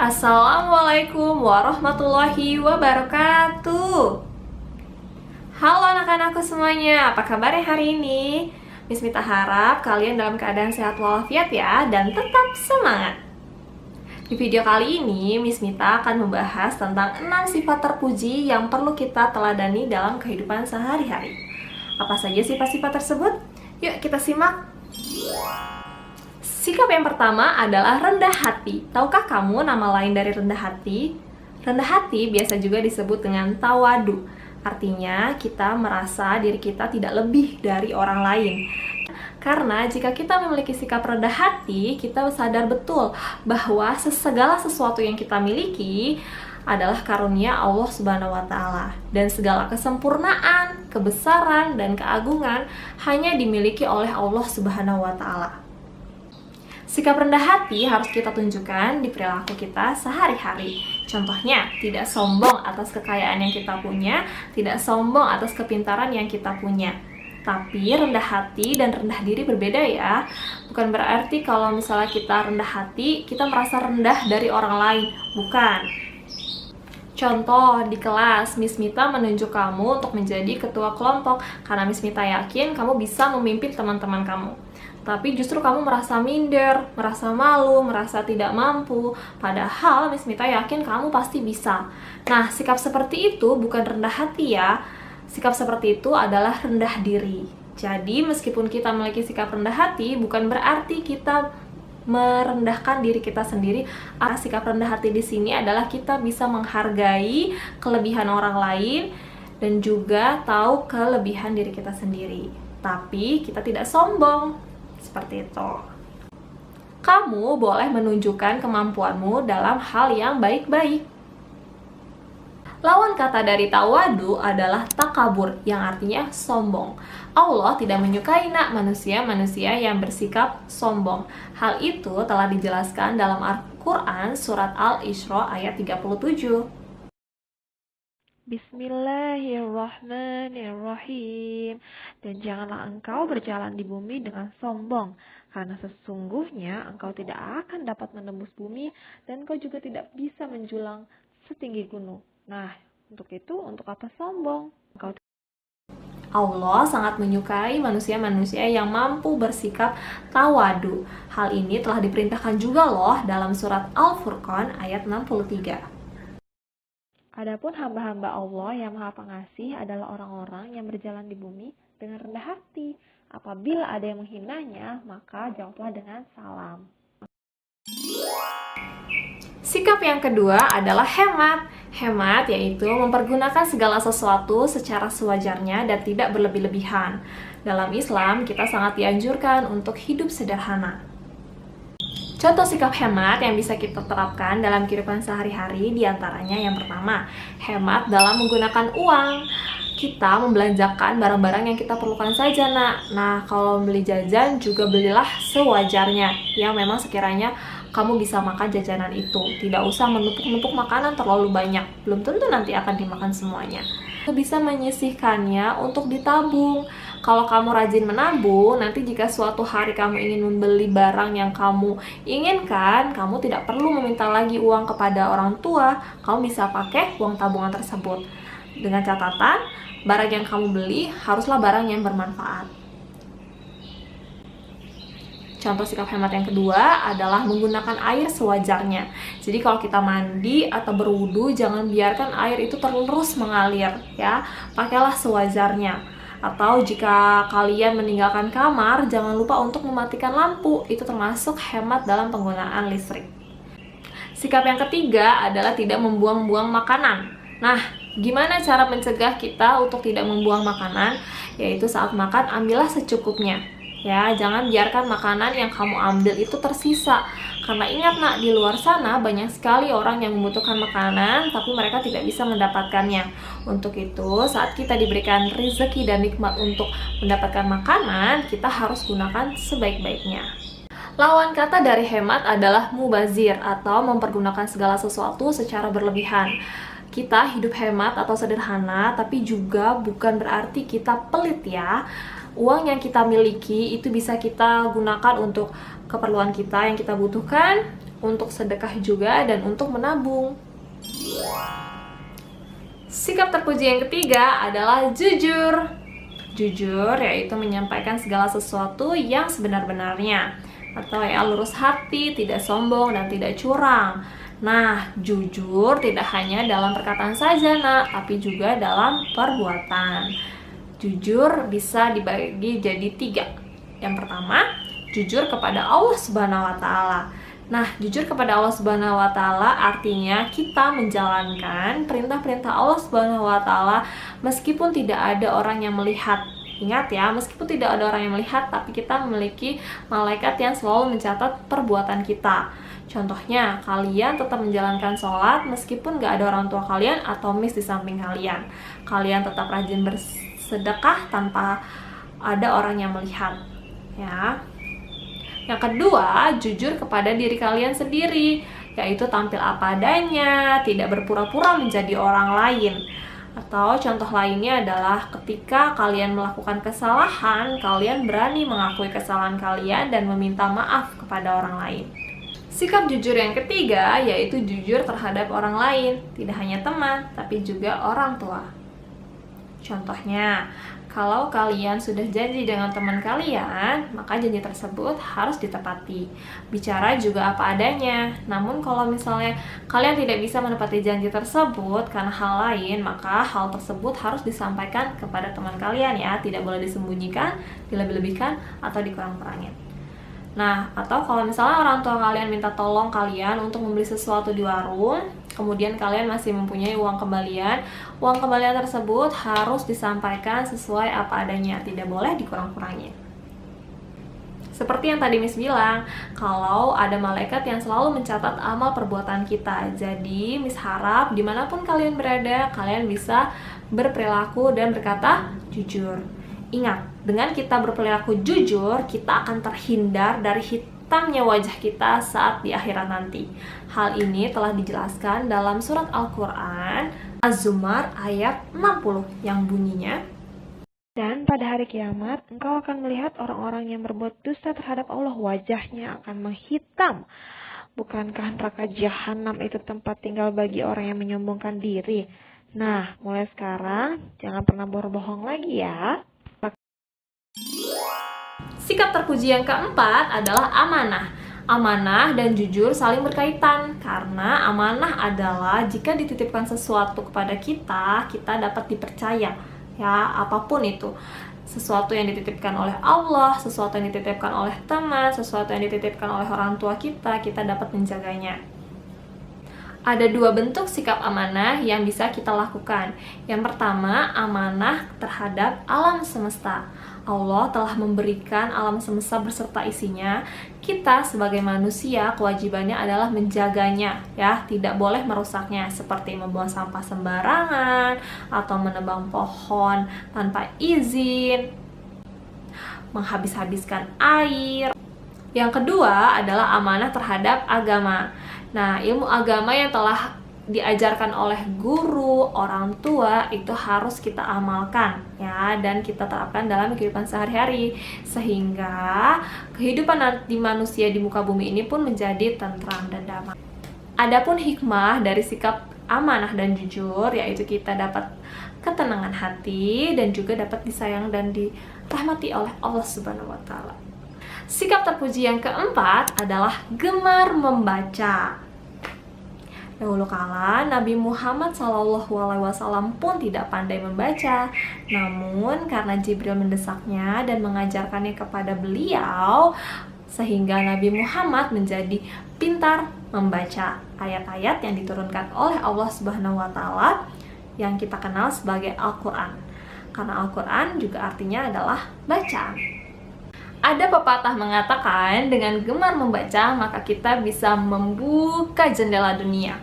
Assalamualaikum warahmatullahi wabarakatuh. Halo anak-anakku semuanya, apa kabarnya hari ini? Miss Mita harap kalian dalam keadaan sehat walafiat ya, dan tetap semangat. Di video kali ini, Miss Mita akan membahas tentang 6 sifat terpuji yang perlu kita teladani dalam kehidupan sehari-hari. Apa saja sifat-sifat tersebut? Yuk kita simak. Sikap yang pertama adalah rendah hati. Tahukah kamu nama lain dari rendah hati? Rendah hati biasa juga disebut dengan tawadu. Artinya kita merasa diri kita tidak lebih dari orang lain. Karena jika kita memiliki sikap rendah hati, kita sadar betul bahwa segala sesuatu yang kita miliki adalah karunia Allah Subhanahu wa Ta'ala, dan segala kesempurnaan, kebesaran, dan keagungan hanya dimiliki oleh Allah Subhanahu wa Ta'ala. Sikap rendah hati harus kita tunjukkan di perilaku kita sehari-hari. Contohnya, tidak sombong atas kekayaan yang kita punya, tidak sombong atas kepintaran yang kita punya. Tapi rendah hati dan rendah diri berbeda ya. Bukan berarti kalau misalnya kita rendah hati, kita merasa rendah dari orang lain. Bukan. Contoh, di kelas, Miss Mita menunjuk kamu untuk menjadi ketua kelompok karena Miss Mita yakin kamu bisa memimpin teman-teman kamu. Tapi justru kamu merasa minder, merasa malu, merasa tidak mampu. Padahal Miss Mita yakin kamu pasti bisa. Nah, sikap seperti itu bukan rendah hati ya. Sikap seperti itu adalah rendah diri. Jadi, meskipun kita memiliki sikap rendah hati, bukan berarti kita merendahkan diri kita sendiri. Sikap rendah hati di sini adalah kita bisa menghargai kelebihan orang lain dan juga tahu kelebihan diri kita sendiri. Tapi kita tidak sombong. Seperti itu. Kamu boleh menunjukkan kemampuanmu dalam hal yang baik-baik. Lawan kata dari tawadu adalah takabur, yang artinya sombong. Allah tidak menyukai manusia-manusia yang bersikap sombong. Hal itu telah dijelaskan dalam Al-Quran surat Al-Isra ayat 37. Bismillahirrahmanirrahim. Dan janganlah engkau berjalan di bumi dengan sombong, karena sesungguhnya engkau tidak akan dapat menembus bumi, dan engkau juga tidak bisa menjulang setinggi gunung. Nah, untuk apa sombong? Allah sangat menyukai manusia-manusia yang mampu bersikap tawadu. Hal ini telah diperintahkan juga loh dalam surat Al-Furqan ayat 63. Adapun hamba-hamba Allah yang Maha Pengasih adalah orang-orang yang berjalan di bumi dengan rendah hati. Apabila ada yang menghinanya, maka jawablah dengan salam. Sikap yang kedua adalah hemat. Hemat yaitu mempergunakan segala sesuatu secara sewajarnya dan tidak berlebih-lebihan. Dalam Islam, kita sangat dianjurkan untuk hidup sederhana. Contoh sikap hemat yang bisa kita terapkan dalam kehidupan sehari-hari diantaranya yang pertama, hemat dalam menggunakan uang. Kita membelanjakan barang-barang yang kita perlukan saja, nak. Nah, kalau beli jajan juga belilah sewajarnya, yang memang sekiranya kamu bisa makan jajanan itu. Tidak usah menumpuk-numpuk makanan terlalu banyak, belum tentu nanti akan dimakan semuanya. Bisa menyisihkannya untuk ditabung. Kalau kamu rajin menabung, nanti jika suatu hari kamu ingin membeli barang yang kamu inginkan, kamu tidak perlu meminta lagi uang kepada orang tua. Kamu bisa pakai uang tabungan tersebut. Dengan catatan, barang yang kamu beli haruslah barang yang bermanfaat. Contoh sikap hemat yang kedua adalah menggunakan air sewajarnya. Jadi kalau kita mandi atau berwudu, jangan biarkan air itu terus mengalir ya. Pakailah sewajarnya. Atau jika kalian meninggalkan kamar, jangan lupa untuk mematikan lampu. Itu termasuk hemat dalam penggunaan listrik. Sikap yang ketiga adalah tidak membuang-buang makanan. Nah, gimana cara mencegah kita untuk tidak membuang makanan? Yaitu saat makan, ambillah secukupnya. Ya, jangan biarkan makanan yang kamu ambil itu tersisa. Karena ingat nak, di luar sana banyak sekali orang yang membutuhkan makanan, tapi mereka tidak bisa mendapatkannya. Untuk itu, saat kita diberikan rezeki dan nikmat untuk mendapatkan makanan, kita harus gunakan sebaik-baiknya. Lawan kata dari hemat adalah mubazir, atau mempergunakan segala sesuatu secara berlebihan. Kita hidup hemat atau sederhana, tapi juga bukan berarti kita pelit ya. Uang yang kita miliki itu bisa kita gunakan untuk keperluan kita yang kita butuhkan, untuk sedekah juga, dan untuk menabung. Sikap terpuji yang ketiga adalah jujur. Jujur yaitu menyampaikan segala sesuatu yang sebenar-benarnya, atau lurus hati, tidak sombong, dan tidak curang. Nah, jujur tidak hanya dalam perkataan saja, nak, tapi juga dalam perbuatan. Jujur bisa dibagi jadi 3. Yang pertama, jujur kepada Allah Subhanahu wa Ta'ala. Nah, jujur kepada Allah Subhanahu wa Ta'ala artinya kita menjalankan perintah-perintah Allah Subhanahu wa Ta'ala meskipun tidak ada orang yang melihat. Ingat ya, meskipun tidak ada orang yang melihat, tapi kita memiliki malaikat yang selalu mencatat perbuatan kita. Contohnya, kalian tetap menjalankan sholat meskipun gak ada orang tua kalian atau miss di samping kalian. Kalian tetap rajin bersedekah tanpa ada orang yang melihat. Ya. Yang kedua, jujur kepada diri kalian sendiri, yaitu tampil apa adanya, tidak berpura-pura menjadi orang lain. Atau contoh lainnya adalah ketika kalian melakukan kesalahan, kalian berani mengakui kesalahan kalian dan meminta maaf kepada orang lain. Sikap jujur yang ketiga yaitu jujur terhadap orang lain, tidak hanya teman, tapi juga orang tua. Contohnya, kalau kalian sudah janji dengan teman kalian, maka janji tersebut harus ditepati. Bicara juga apa adanya. Namun kalau misalnya kalian tidak bisa menepati janji tersebut karena hal lain, maka hal tersebut harus disampaikan kepada teman kalian ya. Tidak boleh disembunyikan, dilebih-lebihkan, atau dikurang-kurangin. Nah, atau kalau misalnya orang tua kalian minta tolong kalian untuk membeli sesuatu di warung, kemudian kalian masih mempunyai uang kembalian tersebut harus disampaikan sesuai apa adanya, tidak boleh dikurang-kurangin. Seperti yang tadi Miss bilang, kalau ada malaikat yang selalu mencatat amal perbuatan kita. Jadi Miss harap dimanapun kalian berada, kalian bisa berperilaku dan berkata jujur. Ingat, dengan kita berperilaku jujur, kita akan terhindar dari hitamnya wajah kita saat di akhirat nanti. Hal ini telah dijelaskan dalam surat Al-Quran Az-Zumar ayat 60 yang bunyinya, Dan pada hari kiamat, engkau akan melihat orang-orang yang berbuat dusta terhadap Allah, wajahnya akan menghitam. Bukankah neraka jahanam itu tempat tinggal bagi orang yang menyombongkan diri? Nah, mulai sekarang, jangan pernah berbohong lagi ya. Sikap terpuji yang keempat adalah amanah. Amanah dan jujur saling berkaitan, karena amanah adalah jika dititipkan sesuatu kepada kita, kita dapat dipercaya. Ya, apapun itu. Sesuatu yang dititipkan oleh Allah, sesuatu yang dititipkan oleh teman, sesuatu yang dititipkan oleh orang tua kita, kita dapat menjaganya. Ada 2 bentuk sikap amanah yang bisa kita lakukan. Yang pertama, amanah terhadap alam semesta. Allah telah memberikan alam semesta beserta isinya. Kita sebagai manusia kewajibannya adalah menjaganya, ya, tidak boleh merusaknya, seperti membuang sampah sembarangan atau menebang pohon tanpa izin, menghabis-habiskan air. Yang kedua adalah amanah terhadap agama. Nah, ilmu agama yang telah diajarkan oleh guru, orang tua itu harus kita amalkan ya, dan kita terapkan dalam kehidupan sehari-hari sehingga kehidupan nanti manusia di muka bumi ini pun menjadi tentram dan damai. Adapun hikmah dari sikap amanah dan jujur yaitu kita dapat ketenangan hati dan juga dapat disayang dan dirahmati oleh Allah Subhanahu wa Ta'ala. Sikap terpuji yang keempat adalah gemar membaca. Dahulu kala Nabi Muhammad SAW pun tidak pandai membaca. Namun karena Jibril mendesaknya dan mengajarkannya kepada beliau, sehingga Nabi Muhammad menjadi pintar membaca ayat-ayat yang diturunkan oleh Allah Subhanahu wa Ta'ala yang kita kenal sebagai Al-Quran. Karena Al-Quran juga artinya adalah bacaan. Ada pepatah mengatakan dengan gemar membaca maka kita bisa membuka jendela dunia.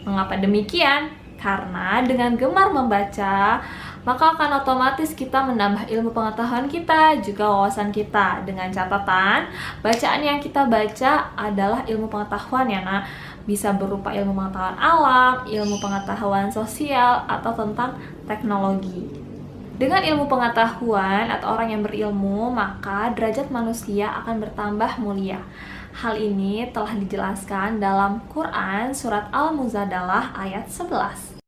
Mengapa demikian? Karena dengan gemar membaca maka akan otomatis kita menambah ilmu pengetahuan kita, juga wawasan kita. Dengan catatan, bacaan yang kita baca adalah ilmu pengetahuan ya nak. Bisa berupa ilmu pengetahuan alam, ilmu pengetahuan sosial, atau tentang teknologi. Dengan ilmu pengetahuan atau orang yang berilmu, maka derajat manusia akan bertambah mulia. Hal ini telah dijelaskan dalam Quran surat Al-Muzadalah ayat 11.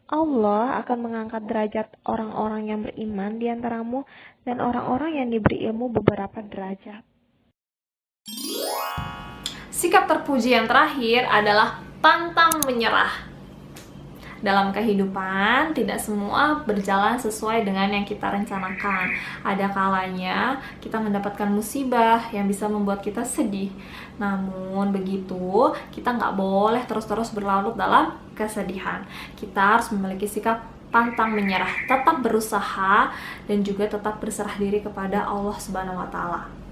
Allah akan mengangkat derajat orang-orang yang beriman di antaramu dan orang-orang yang diberi ilmu beberapa derajat. Sikap terpuji yang terakhir adalah pantang menyerah. Dalam kehidupan, tidak semua berjalan sesuai dengan yang kita rencanakan. Ada kalanya kita mendapatkan musibah yang bisa membuat kita sedih. Namun begitu, kita nggak boleh terus-terus berlarut dalam kesedihan. Kita harus memiliki sikap pantang menyerah, tetap berusaha, dan juga tetap berserah diri kepada Allah Subhanahu wa Ta'ala.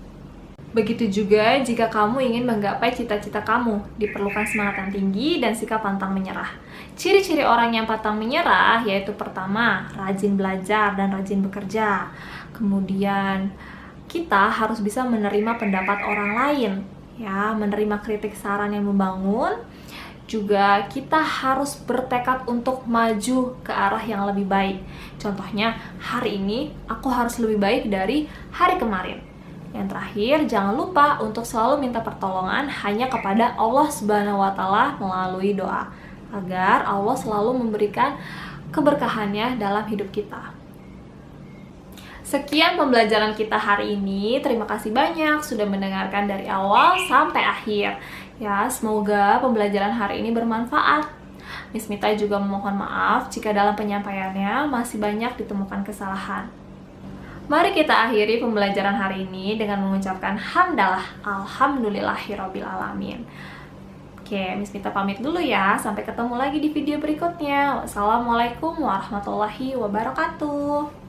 Begitu juga jika kamu ingin menggapai cita-cita kamu, diperlukan semangat yang tinggi dan sikap pantang menyerah. Ciri-ciri orang yang pantang menyerah yaitu pertama, rajin belajar dan rajin bekerja. Kemudian, kita harus bisa menerima pendapat orang lain, ya, menerima kritik saran yang membangun. Juga kita harus bertekad untuk maju ke arah yang lebih baik. Contohnya, hari ini aku harus lebih baik dari hari kemarin. Yang terakhir, jangan lupa untuk selalu minta pertolongan hanya kepada Allah Subhanahu wa Ta'ala melalui doa, agar Allah selalu memberikan keberkahannya dalam hidup kita. Sekian pembelajaran kita hari ini. Terima kasih banyak sudah mendengarkan dari awal sampai akhir. Ya, semoga pembelajaran hari ini bermanfaat. Miss Mita juga memohon maaf jika dalam penyampaiannya masih banyak ditemukan kesalahan. Mari kita akhiri pembelajaran hari ini dengan mengucapkan hamdalah, alhamdulillahirabbil alamin. Oke, Miss Mita pamit dulu ya. Sampai ketemu lagi di video berikutnya. Wassalamualaikum warahmatullahi wabarakatuh.